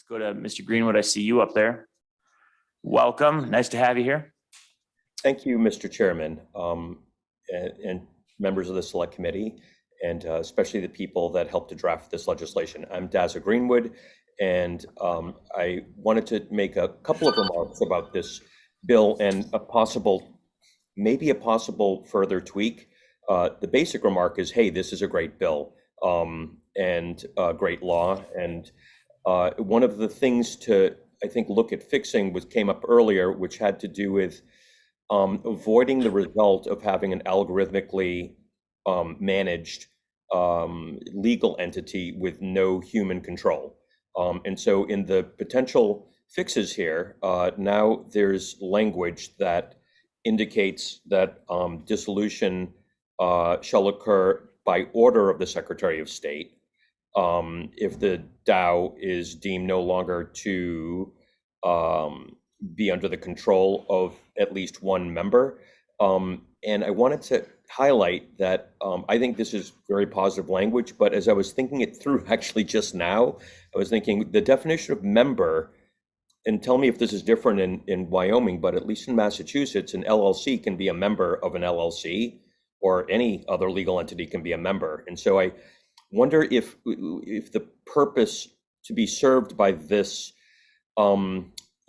Let's go to Mr. Greenwood. I see you up there. Welcome. Nice to have you here. Thank you, Mr. Chairman, and members of the Select Committee, and especially the people that helped to draft this legislation. I'm Daza Greenwood, and I wanted to make a couple of remarks about this bill and maybe a possible further tweak. The basic remark is, hey, this is a great bill and a great law. And one of the things to, I think, look at fixing came up earlier, which had to do with avoiding the result of having an algorithmically managed legal entity with no human control. And so in the potential fixes here, now there's language that indicates that dissolution shall occur by order of the Secretary of State if the DAO is deemed no longer to be under the control of at least one member. And I wanted to highlight that I think this is very positive language, but as I was thinking it through actually just now, I was thinking the definition of member, and tell me if this is different in Wyoming, but at least in Massachusetts, an LLC can be a member of an LLC, or any other legal entity can be a member. And so I wonder if the purpose to be served by this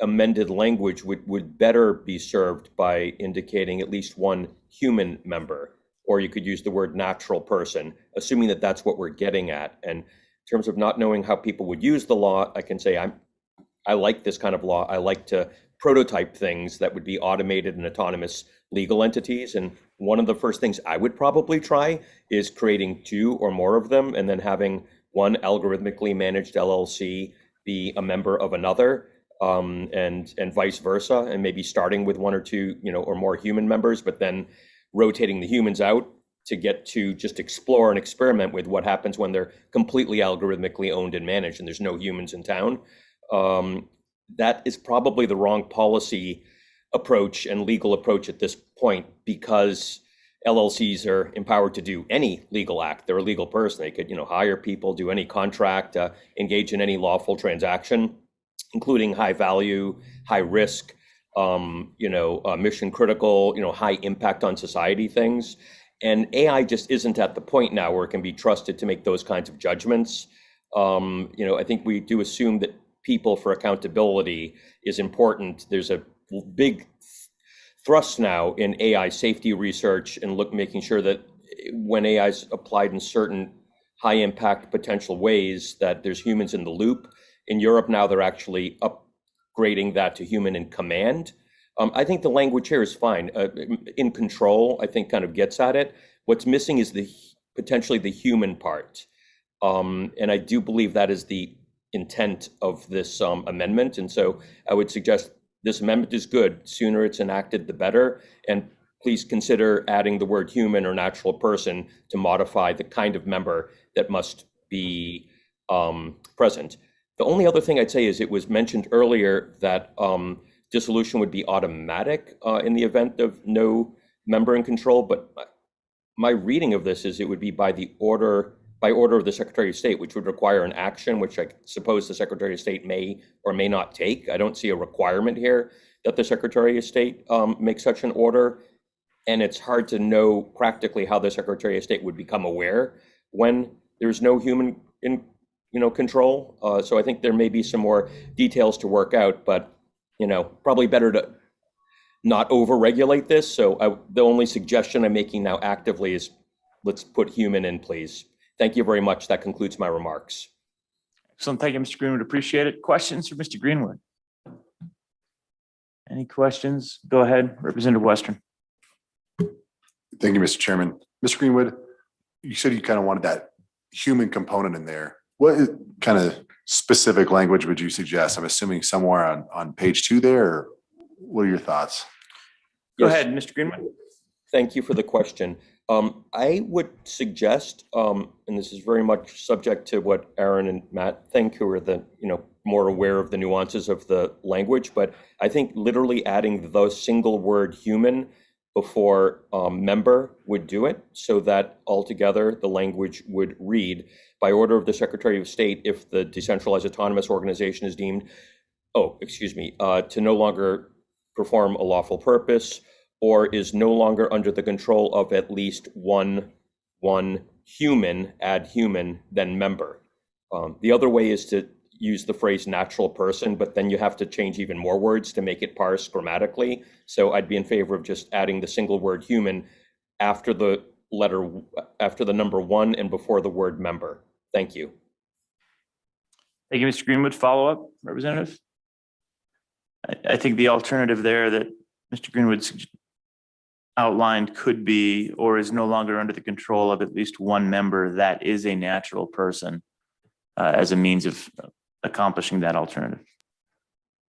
amended language would better be served by indicating at least one human member, or you could use the word natural person, assuming that that's what we're getting at. And in terms of not knowing how people would use the law, I can say I like this kind of law. I like to prototype things that would be automated and autonomous legal entities. And one of the first things I would probably try is creating two or more of them, and then having one algorithmically managed LLC be a member of another, and vice versa, and maybe starting with one or two, or more human members, but then rotating the humans out to get to just explore and experiment with what happens when they're completely algorithmically owned and managed and there's no humans in town. That is probably the wrong policy approach and legal approach at this point, because LLCs are empowered to do any legal act. They're a legal person. They could, hire people, do any contract, engage in any lawful transaction, including high value, high risk, mission critical, high impact on society things. And AI just isn't at the point now where it can be trusted to make those kinds of judgments. I think we do assume that people for accountability is important. There's a big thrust now in AI safety research and making sure that when AI is applied in certain high impact potential ways, that there's humans in the loop. In Europe now, they're actually upgrading that to human in command. I think the language here is fine. In control, I think kind of gets at it. What's missing is potentially the human part. And I do believe that is the intent of this amendment. And so I would suggest this amendment is good. Sooner it's enacted, the better. And please consider adding the word human or natural person to modify the kind of member that must be present. The only other thing I'd say is it was mentioned earlier that dissolution would be automatic in the event of no member in control. But my reading of this is it would be by order of the Secretary of State, which would require an action, which I suppose the Secretary of State may or may not take. I don't see a requirement here that the Secretary of State make such an order. And it's hard to know practically how the Secretary of State would become aware when there's no human in control. So I think there may be some more details to work out, but probably better to not over-regulate this. So the only suggestion I'm making now actively is let's put human in, please. Thank you very much. That concludes my remarks. Excellent. Thank you, Mr. Greenwood. Appreciate it. Questions for Mr. Greenwood? Any questions? Go ahead, Representative Western. Thank you, Mr. Chairman. Mr. Greenwood, you said you kind of wanted that human component in there. What kind of specific language would you suggest? I'm assuming somewhere on page 2 there, or what are your thoughts? Go ahead, Mr. Greenwood. Thank you for the question. I would suggest, and this is very much subject to what Aaron and Matt think, who are the more aware of the nuances of the language, but I think literally adding the single word human before member would do it, so that altogether the language would read, by order of the Secretary of State, if the decentralized autonomous organization is deemed, to no longer perform a lawful purpose, or is no longer under the control of at least one human, add human, then member. The other way is to use the phrase natural person, but then you have to change even more words to make it parse grammatically. So I'd be in favor of just adding the single word human after the number 1 and before the word member. Thank you. Thank you, Mr. Greenwood. Follow up, Representative? I think the alternative there that Mr. Greenwood outlined could be, or is no longer under the control of at least one member that is a natural person, as a means of accomplishing that alternative.